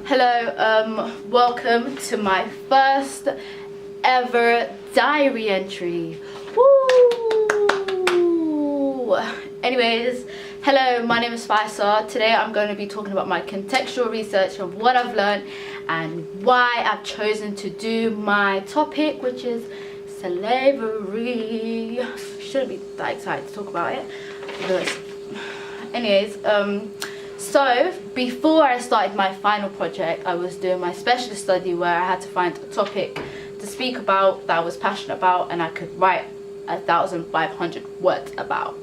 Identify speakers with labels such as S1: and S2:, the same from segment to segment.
S1: Hello, welcome to my first ever diary entry. Woo! Anyways, hello, my name is Faisal. Today I'm going to be talking about my contextual research of what I've learned and why I've chosen to do my topic, which is slavery. Shouldn't be that excited to talk about it. But anyways, so before I started my final project, I was doing my specialist study where I had to find a topic to speak about that I was passionate about and I could write 1,500 words about.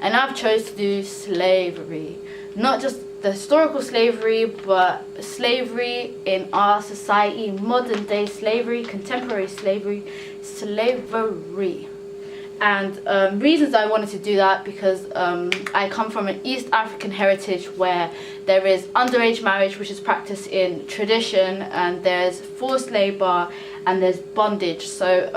S1: And I've chose to do slavery, not just the historical slavery, but slavery in our society, modern day slavery, contemporary slavery. And reasons I wanted to do that because I come from an East African heritage where there is underage marriage, which is practiced in tradition, and there's forced labor and there's bondage. So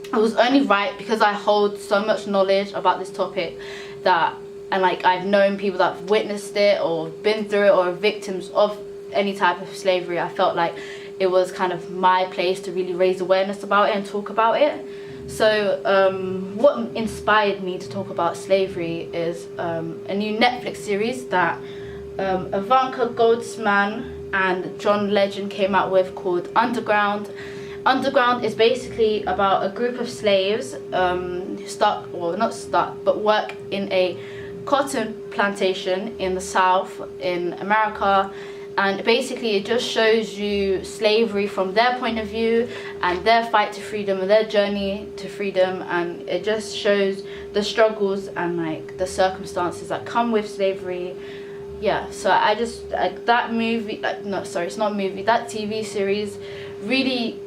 S1: it was only right, because I hold so much knowledge about this topic and I've known people that have witnessed it or been through it or are victims of any type of slavery. I felt like it was kind of my place to really raise awareness about it and talk about it. So what inspired me to talk about slavery is a new Netflix series that Ivanka Goldsman and John Legend came out with called Underground. Underground is basically about a group of slaves who work in a cotton plantation in the South in America. And basically it just shows you slavery from their point of view and their fight to freedom and their journey to freedom, and it just shows the struggles and the circumstances that come with slavery. Yeah, so I just that TV series really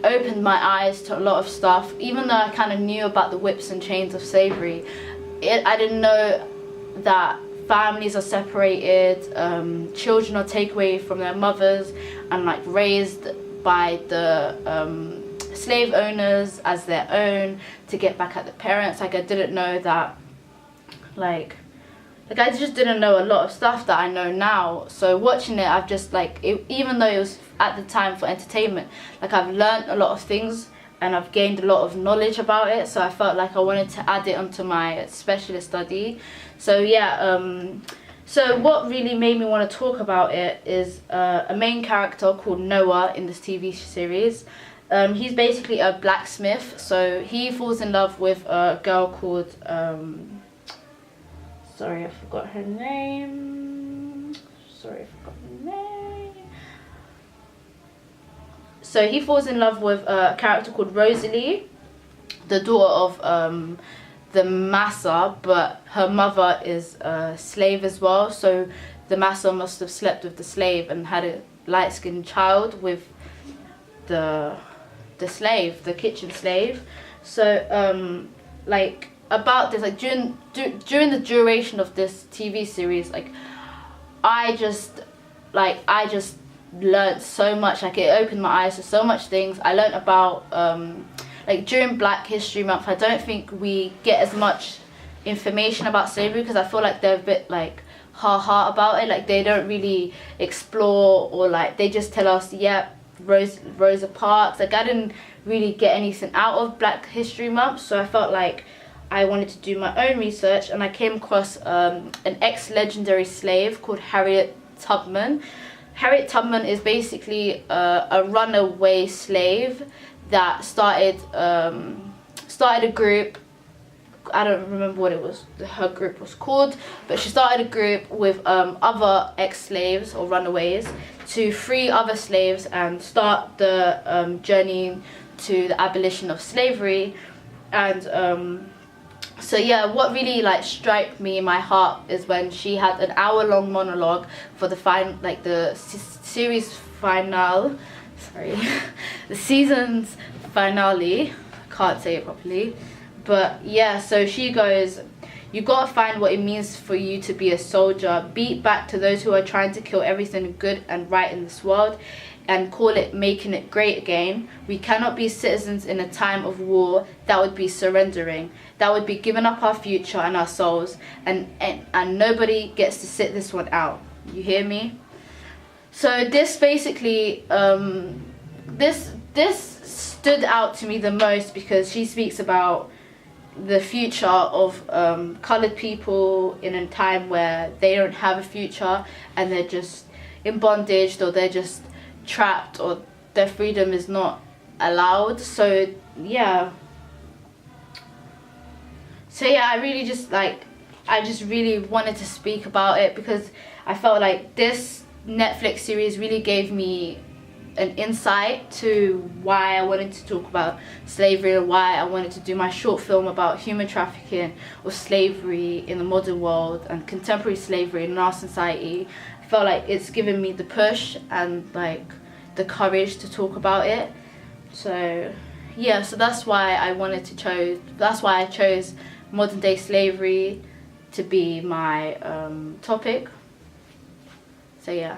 S1: opened my eyes to a lot of stuff. Even though I kind of knew about the whips and chains of slavery, I didn't know that families are separated, children are taken away from their mothers and raised by the slave owners as their own to get back at the parents. I didn't know that, I just didn't know a lot of stuff that I know now. So watching it, I've just even though it was at the time for entertainment, I've learned a lot of things and I've gained a lot of knowledge about it. So I felt like I wanted to add it onto my specialist study. So yeah, so what really made me want to talk about it is a main character called Noah in this TV series. He's basically a blacksmith. So he falls in love with a girl called sorry, I forgot her name. So he falls in love with a character called Rosalie, the daughter of the massa, but her mother is a slave as well. So the massa must have slept with the slave and had a light-skinned child with the slave, the kitchen slave. So about this, during the duration of this TV series, I just learned so much. It opened my eyes to so much things. I learned about during Black History Month, I don't think we get as much information about slavery because I feel like they're a bit ha-ha about it. They don't really explore, or they just tell us, yeah, Rosa Parks. I didn't really get anything out of Black History Month, so I felt like I wanted to do my own research, and I came across an ex-legendary slave called Harriet Tubman. Harriet Tubman is basically a runaway slave that started a group. I don't remember what her group was called, but she started a group with other ex-slaves or runaways to free other slaves and start the journey to the abolition of slavery. And so yeah, what really struck me in my heart is when she had an hour-long monologue for the series finale. Sorry, the season's finale. Can't say it properly, but yeah. So she goes, "You gotta find what it means for you to be a soldier. Beat back to those who are trying to kill everything good and right in this world, and call it making it great again. We cannot be citizens in a time of war. That would be surrendering. That would be giving up our future and our souls. And nobody gets to sit this one out. You hear me?" So this basically, this stood out to me the most because she speaks about the future of coloured people in a time where they don't have a future and they're just in bondage, or they're just trapped, or their freedom is not allowed. So yeah, I really just really wanted to speak about it because I felt like this Netflix series really gave me an insight to why I wanted to talk about slavery, and why I wanted to do my short film about human trafficking or slavery in the modern world and contemporary slavery in our society. I felt like it's given me the push and like the courage to talk about it. So yeah, so that's why I chose modern day slavery to be my topic. So yeah.